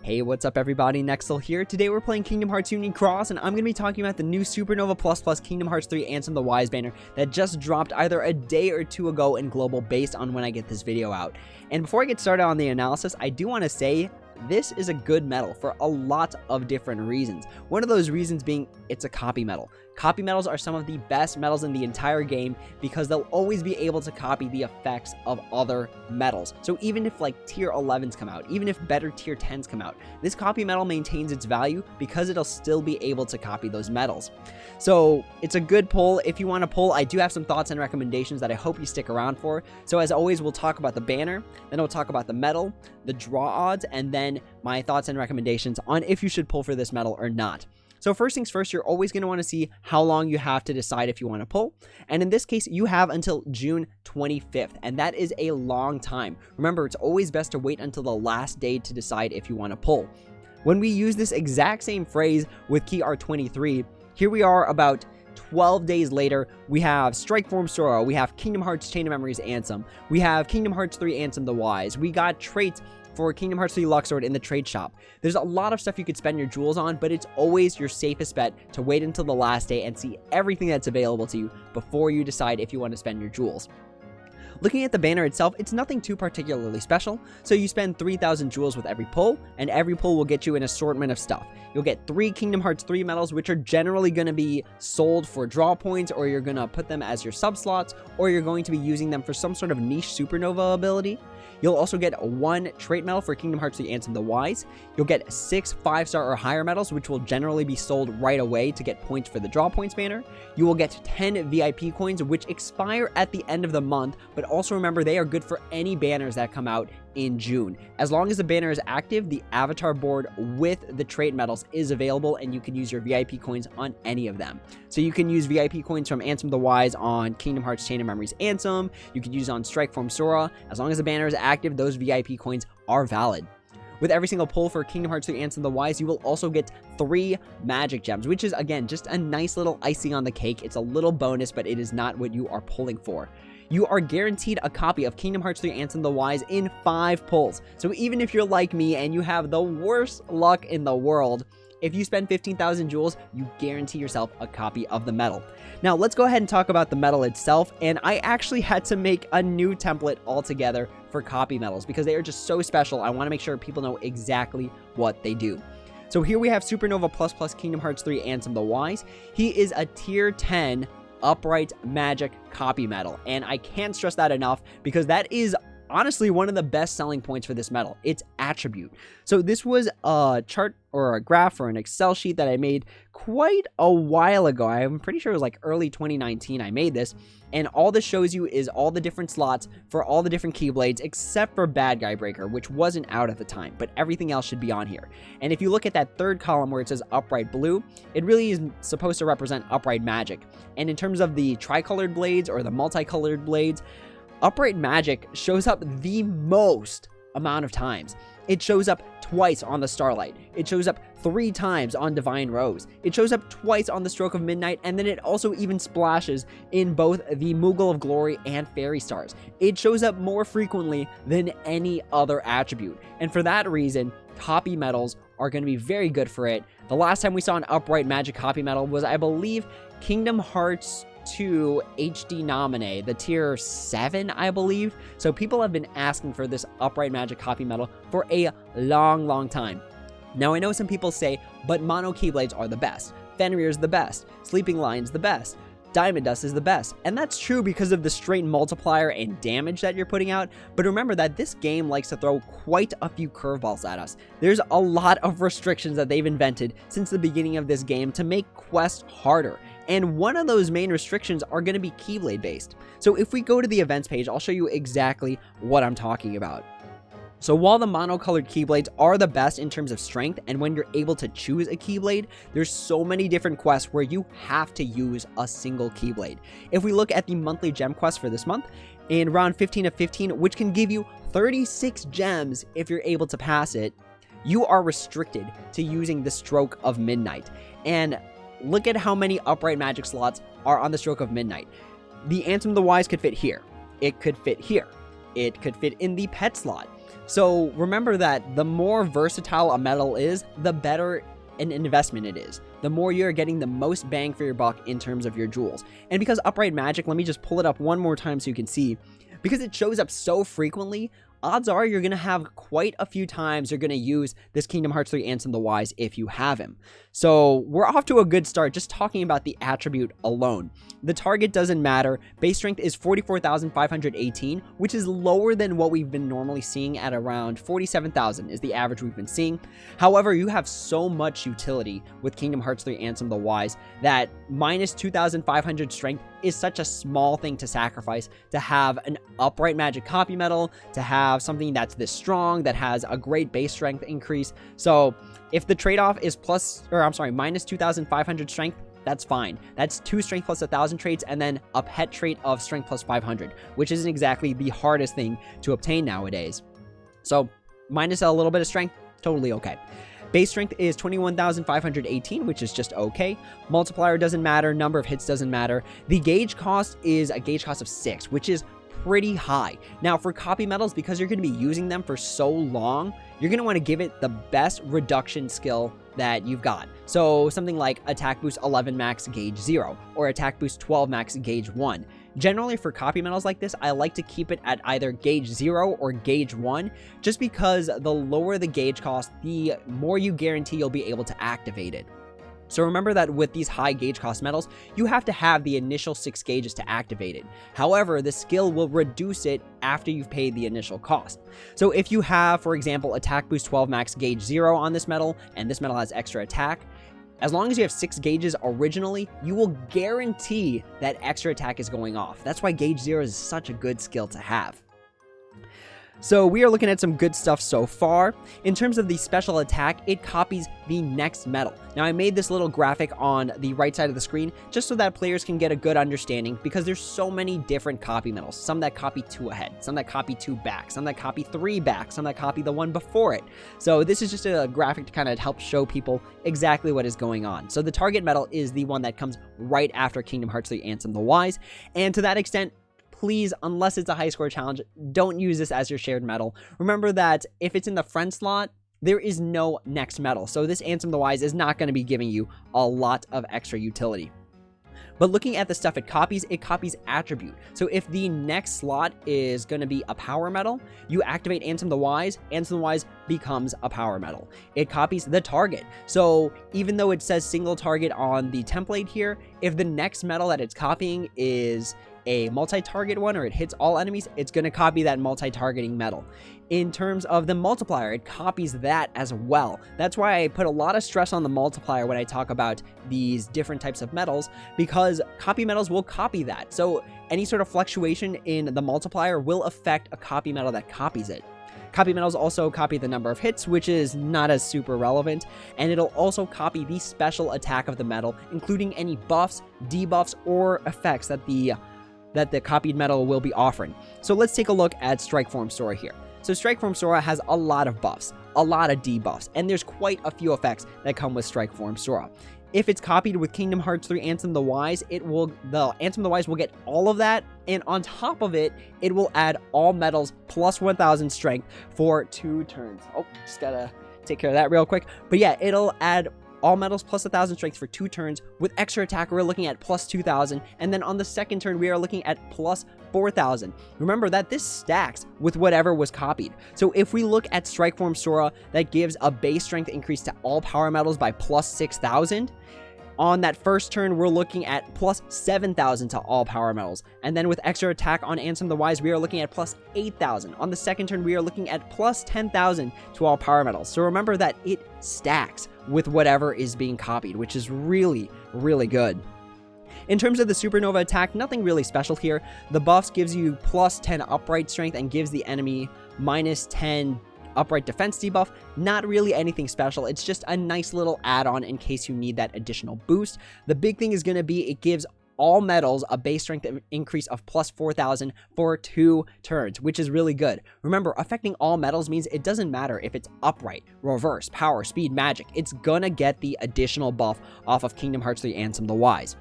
Hey, what's up everybody, Nexil here. Today we're playing Kingdom Hearts Union Cross, and I'm going to be talking about the new Supernova Plus Kingdom Hearts 3 Ansem the Wise banner that just dropped either a day or two ago in global based on when I get this video out. And before I get started on the analysis, I do want to say this is a good medal for a lot of different reasons. One of those reasons being it's a copy medal. Copy medals are some of the best medals in the entire game because they'll always be able to copy the effects of other medals. So even if like tier 11s come out, even if better tier 10s come out, this copy medal maintains its value because it'll still be able to copy those medals. So it's a good pull. If you want to pull, I do have some thoughts and recommendations that I hope you stick around for. So as always, we'll talk about the banner, then we'll talk about the medal, the draw odds, and then my thoughts and recommendations on if you should pull for this medal or not. So first things first, you're always going to want to see how long you have to decide if you want to pull. And in this case, you have until June 25th, and that is a long time. Remember, it's always best to wait until the last day to decide if you want to pull. When we use this exact same phrase with Key R23, here we are about 12 days later, we have Strikeform Sora, we have Kingdom Hearts Chain of Memories Ansem, we have Kingdom Hearts 3 Ansem the Wise, we got traits for Kingdom Hearts 3 Luxord in the trade shop. There's a lot of stuff you could spend your jewels on, but it's always your safest bet to wait until the last day and see everything that's available to you before you decide if you want to spend your jewels. Looking at the banner itself, it's nothing too particularly special, so you spend 3,000 jewels with every pull, and every pull will get you an assortment of stuff. You'll get 3 Kingdom Hearts 3 medals, which are generally going to be sold for draw points, or you're going to put them as your sub-slots, or you're going to be using them for some sort of niche supernova ability. You'll also get 1 trait medal for Kingdom Hearts 3 Ansem the Wise. You'll get 6 5-star or higher medals, which will generally be sold right away to get points for the draw points banner. You will get 10 VIP coins, which expire at the end of the month, but also remember they are good for any banners that come out in June. As long as the banner is active, the avatar board with the trait medals is available, and you can use your VIP coins on any of them. So you can use VIP coins from Ansem the Wise on Kingdom Hearts Chain of Memories Ansem. You can use on Strikeform Sora. As long as the banner is active, those VIP coins are valid. With every single pull for Kingdom Hearts 3 Ansem the Wise, you will also get 3 magic gems, which is, again, just a nice little icing on the cake. It's a little bonus, but it is not what you are pulling for. You are guaranteed a copy of Kingdom Hearts 3 Ansem the Wise in 5 pulls. So even if you're like me and you have the worst luck in the world, if you spend 15,000 jewels, you guarantee yourself a copy of the medal. Now, let's go ahead and talk about the medal itself, and I actually had to make a new template altogether for copy medals because they are just so special. I want to make sure people know exactly what they do. So here we have Supernova Plus Kingdom Hearts 3 Ansem the Wise. He is a tier 10 upright magic copy medal, and I can't stress that enough because that is honestly one of the best selling points for this medal. Its attribute. So this was a chart or a graph or an Excel sheet that I made quite a while ago. I'm pretty sure it was like early 2019 I made this, and all this shows you is all the different slots for all the different keyblades except for Bad Guy Breaker, which wasn't out at the time, but everything else should be on here. And if you look at that third column where it says upright blue, it really is supposed to represent upright magic. And in terms of the tricolored blades or the multicolored blades, upright magic shows up the most amount of times. It shows up twice on the Starlight. It shows up 3 times on Divine Rose. It shows up twice on the Stroke of Midnight, and then it also even splashes in both the Moogle of Glory and Fairy Stars. It shows up more frequently than any other attribute, and for that reason, copy medals are going to be very good for it. The last time we saw an upright magic copy medal was, I believe, Kingdom Hearts 2 HD Nominee, the tier 7, I believe. So people have been asking for this upright magic copy medal for a long time. Now I know some people say, but mono keyblades are the best. Fenrir's the best. Sleeping Lion's the best. Diamond Dust is the best, and that's true because of the straight multiplier and damage that you're putting out, but remember that this game likes to throw quite a few curveballs at us. There's a lot of restrictions that they've invented since the beginning of this game to make quests harder, and one of those main restrictions are going to be Keyblade based. So if we go to the events page, I'll show you exactly what I'm talking about. So while the monocolored Keyblades are the best in terms of strength, and when you're able to choose a Keyblade, there's so many different quests where you have to use a single Keyblade. If we look at the monthly gem quest for this month, in round 15 of 15, which can give you 36 gems if you're able to pass it, you are restricted to using the Stroke of Midnight. And look at how many upright magic slots are on the Stroke of Midnight. The Ansem the Wise could fit here. It could fit here. It could fit in the pet slot. So remember that the more versatile a medal is, the better an investment it is. The more you're getting the most bang for your buck in terms of your jewels. And because Upright Magic, let me just pull it up one more time so you can see, because it shows up so frequently, odds are you're going to have quite a few times you're going to use this Kingdom Hearts 3 Ansem the Wise if you have him. So we're off to a good start just talking about the attribute alone. The target doesn't matter. Base strength is 44,518, which is lower than what we've been normally seeing at around 47,000 is the average we've been seeing. However, you have so much utility with Kingdom Hearts 3 Ansem the Wise that minus 2,500 strength is such a small thing to sacrifice to have an Upright Magic copy medal, to have something that's this strong, that has a great base strength increase. So if the trade-off is minus 2,500 strength, that's fine. That's 2 strength plus 1,000 traits, and then a pet trait of strength plus 500, which isn't exactly the hardest thing to obtain nowadays. So minus a little bit of strength, totally okay. Base strength is 21,518, which is just okay. Multiplier doesn't matter. Number of hits doesn't matter. The gauge cost is a gauge cost of 6, which is pretty high. Now, for copy medals, because you're going to be using them for so long, you're going to want to give it the best reduction skill that you've got. So something like Attack Boost 11 max gauge 0 or Attack Boost 12 max gauge 1. Generally, for copy medals like this, I like to keep it at either gauge 0 or gauge 1, just because the lower the gauge cost, the more you guarantee you'll be able to activate it. So remember that with these high gauge cost medals, you have to have the initial 6 gauges to activate it. However, the skill will reduce it after you've paid the initial cost. So if you have, for example, Attack Boost 12 max gauge 0 on this medal, and this medal has extra attack, as long as you have 6 gauges originally, you will guarantee that extra attack is going off. That's why gauge 0 is such a good skill to have. So we are looking at some good stuff so far. In terms of the special attack, it copies the next medal. Now, I made this little graphic on the right side of the screen just so that players can get a good understanding, because there's so many different copy medals. Some that copy 2 ahead, some that copy 2 back, some that copy 3 back, some that copy the one before it. So this is just a graphic to kind of help show people exactly what is going on. So the target medal is the one that comes right after Kingdom Hearts 3 Ansem the Wise, and to that extent, please, unless it's a high score challenge, don't use this as your shared medal. Remember that if it's in the friend slot, there is no next medal. So this Ansem the Wise is not going to be giving you a lot of extra utility. But looking at the stuff it copies attribute. So if the next slot is going to be a power medal, you activate Ansem the Wise becomes a power medal. It copies the target. So even though it says single target on the template here, if the next medal that it's copying is a multi-target one, or it hits all enemies, it's going to copy that multi-targeting medal. In terms of the multiplier, it copies that as well. That's why I put a lot of stress on the multiplier when I talk about these different types of medals, because copy medals will copy that. So any sort of fluctuation in the multiplier will affect a copy medal that copies it. Copy medals also copy the number of hits, which is not as super relevant, and it'll also copy the special attack of the medal, including any buffs, debuffs, or effects that the copied medal will be offering. So let's take a look at Strikeform Sora here. So Strikeform Sora has a lot of buffs, a lot of debuffs, and there's quite a few effects that come with Strikeform Sora. If it's copied with Kingdom Hearts 3 Ansem the Wise, the Ansem the Wise will get all of that, and on top of it, it will add all medals plus 1,000 strength for 2 turns. Oh, just gotta take care of that real quick. But yeah, it'll add all medals plus 1,000 strength for 2 turns. With extra attack, we're looking at plus 2,000, and then on the second turn, we are looking at plus 4,000. Remember that this stacks with whatever was copied. So if we look at Strikeform Sora, that gives a base strength increase to all power medals by plus 6,000. On that first turn, we're looking at plus 7,000 to all power medals. And then with extra attack on Ansem the Wise, we are looking at plus 8,000. On the second turn, we are looking at plus 10,000 to all power medals. So remember that it stacks with whatever is being copied, which is really, really good. In terms of the Supernova attack, nothing really special here. The buffs gives you plus 10 upright strength and gives the enemy minus 10 upright defense debuff. Not really anything special. It's just a nice little add-on in case you need that additional boost. The big thing is going to be it gives all metals a base strength increase of plus 4,000 for 2 turns, which is really good. Remember, affecting all metals means it doesn't matter if it's upright, reverse, power, speed, magic. It's gonna get the additional buff off of Kingdom Hearts 3 Ansem the Wise.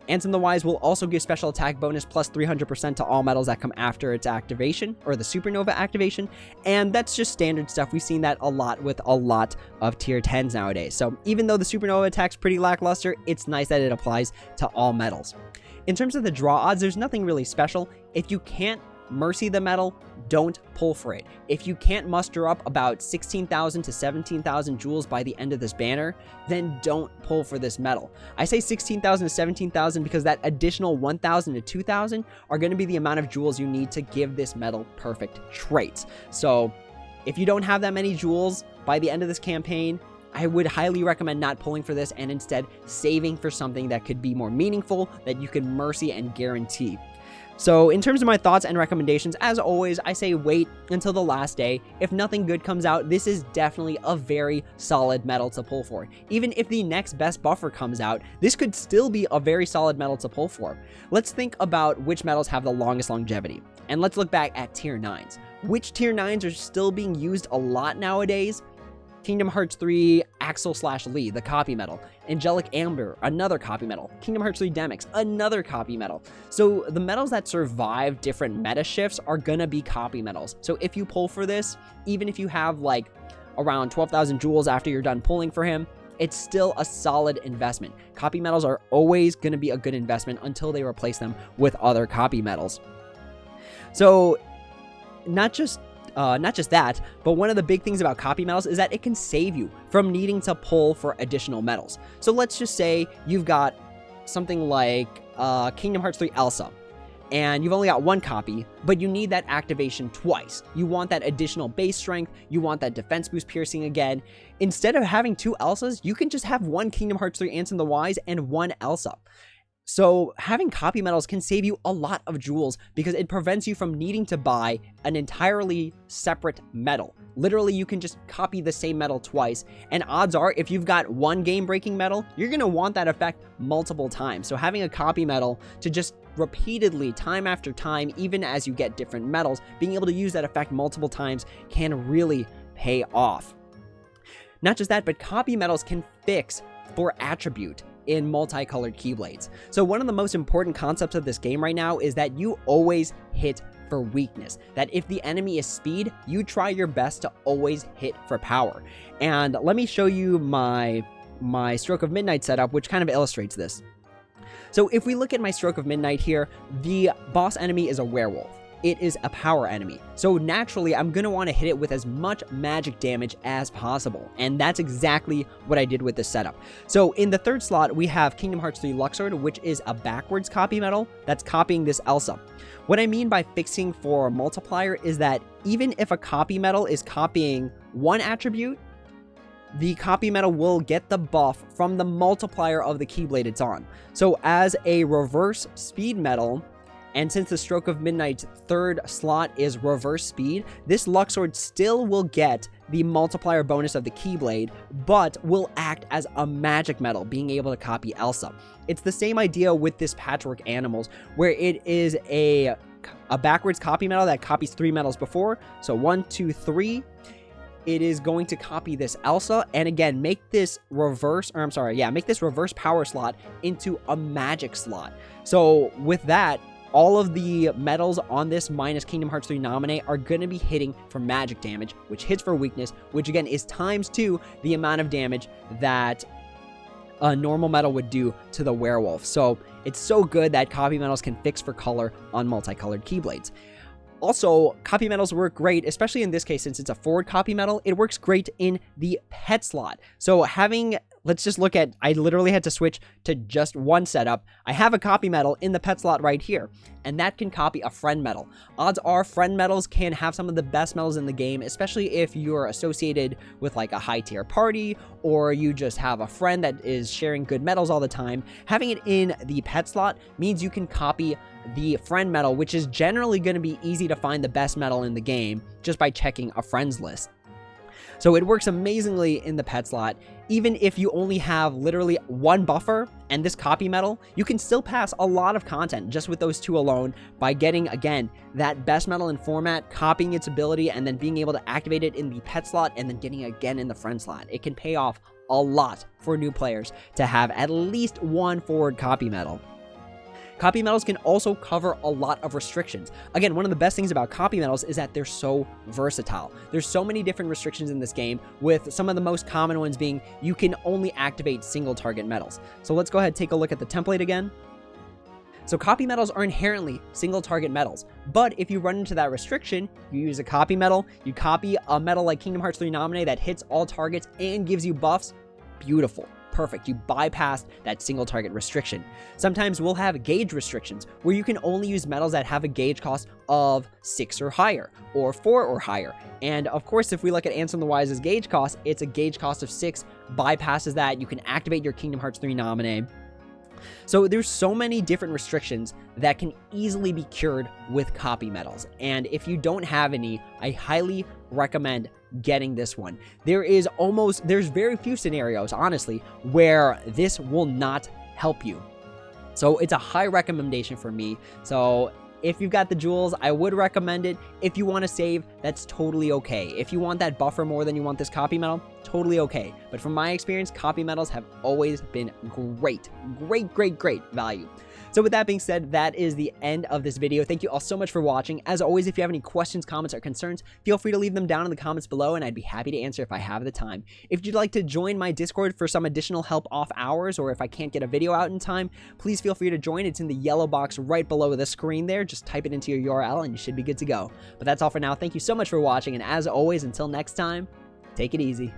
Ansem the Wise will also give special attack bonus plus 300% to all metals that come after its activation, or the supernova activation, and that's just standard stuff. We've seen that a lot with a lot of tier 10s nowadays. So even though the supernova attack's pretty lackluster, it's nice that it applies to all metals. In terms of the draw odds, there's nothing really special. If you can't mercy the metal, don't pull for it. If you can't muster up about 16,000 to 17,000 jewels by the end of this banner, then don't pull for this metal. I say 16,000 to 17,000 because that additional 1,000 to 2,000 are going to be the amount of jewels you need to give this metal perfect traits. So if you don't have that many jewels by the end of this campaign, I would highly recommend not pulling for this and instead saving for something that could be more meaningful, that you can mercy and guarantee. So in terms of my thoughts and recommendations, as always, I say wait until the last day. If nothing good comes out, this is definitely a very solid metal to pull for. Even if the next best buffer comes out, this could still be a very solid metal to pull for. Let's think about which metals have the longest longevity. And let's look back at tier 9s. Which tier 9s are still being used a lot nowadays? Kingdom Hearts 3 Axel/Lee, the copy metal. Angelic Amber, another copy metal. Kingdom Hearts 3 Demyx, another copy metal. So the metals that survive different meta shifts are gonna be copy metals. So if you pull for this, even if you have like around 12,000 jewels after you're done pulling for him, it's still a solid investment. Copy metals are always gonna be a good investment until they replace them with other copy metals. So not just that, but one of the big things about copy metals is that it can save you from needing to pull for additional metals. So let's just say you've got something like Kingdom Hearts 3 Elsa, and you've only got one copy, but you need that activation twice. You want that additional base strength, you want that defense boost piercing again. Instead of having 2 Elsas, you can just have one Kingdom Hearts 3 Ansem the Wise and one Elsa. So having copy metals can save you a lot of jewels because it prevents you from needing to buy an entirely separate metal. Literally, you can just copy the same metal twice, and odds are if you've got one game-breaking metal, you're going to want that effect multiple times. So having a copy metal to just repeatedly, time after time, even as you get different metals, being able to use that effect multiple times can really pay off. Not just that, but copy metals can fix for attribute in multicolored keyblades. So one of the most important concepts of this game right now is that you always hit for weakness. That if the enemy is speed, you try your best to always hit for power. And let me show you my Stroke of Midnight setup, which kind of illustrates this. So if we look at my Stroke of Midnight here, the boss enemy is a werewolf. It is a power enemy. So naturally, I'm going to want to hit it with as much magic damage as possible. And that's exactly what I did with this setup. So in the third slot, we have Kingdom Hearts 3 Luxord, which is a backwards copy metal that's copying this Elsa. What I mean by fixing for multiplier is that even if a copy metal is copying one attribute, the copy metal will get the buff from the multiplier of the keyblade it's on. So as a reverse speed metal, and since the Stroke of Midnight's third slot is reverse speed, this Luxord still will get the multiplier bonus of the Keyblade, but will act as a magic metal, being able to copy Elsa. It's the same idea with this Patchwork Animals, where it is a backwards copy metal that copies 3 metals before. So 1, 2, 3. It is going to copy this Elsa, and again, make this reverse power slot into a magic slot. So with that, all of the metals on this minus Kingdom Hearts 3 Nominate are going to be hitting for magic damage, which hits for weakness, which again is times 2 the amount of damage that a normal metal would do to the werewolf. So it's so good that copy metals can fix for color on multicolored keyblades. Also, copy metals work great, especially in this case, since it's a forward copy metal, it works great in the pet slot. So let's just look at, I literally had to switch to just one setup. I have a copy metal in the pet slot right here, and that can copy a friend metal. Odds are friend metals can have some of the best metals in the game, especially if you're associated with like a high tier party, or you just have a friend that is sharing good metals all the time. Having it in the pet slot means you can copy the friend metal, which is generally going to be easy to find the best metal in the game just by checking a friends list. So it works amazingly in the pet slot. Even if you only have literally one buffer and this copy medal, you can still pass a lot of content just with those two alone by getting, again, that best medal in format, copying its ability, and then being able to activate it in the pet slot and then getting it again in the friend slot. It can pay off a lot for new players to have at least one forward copy medal. Copy medals can also cover a lot of restrictions. Again, one of the best things about copy medals is that they're so versatile. There's so many different restrictions in this game, with some of the most common ones being you can only activate single target medals. So let's go ahead and take a look at the template again. So copy medals are inherently single target medals, but if you run into that restriction, you use a copy medal, you copy a medal like Kingdom Hearts 3 Nominee that hits all targets and gives you buffs, beautiful. Perfect. You bypass that single target restriction. Sometimes we'll have gauge restrictions where you can only use medals that have a gauge cost of 6 or higher, or 4 or higher. And of course, if we look at Ansem the Wise's gauge cost, it's a gauge cost of 6, bypasses that. You can activate your Kingdom Hearts 3 Nominee. So there's so many different restrictions that can easily be cured with copy medals. And if you don't have any, I highly recommend getting this one. There's very few scenarios, honestly, where this will not help you. So it's a high recommendation for me. So if you've got the jewels, I would recommend it. If you want to save, that's totally okay. If you want that buffer more than you want this copy medal, totally okay. But from my experience, copy medals have always been great value. So with that being said, that is the end of this video. Thank you all so much for watching. As always, if you have any questions, comments, or concerns, feel free to leave them down in the comments below, and I'd be happy to answer if I have the time. If you'd like to join my Discord for some additional help off hours, or if I can't get a video out in time, please feel free to join. It's in the yellow box right below the screen there. Just type it into your URL and you should be good to go. But that's all for now. Thank you so much for watching, and as always, until next time, take it easy.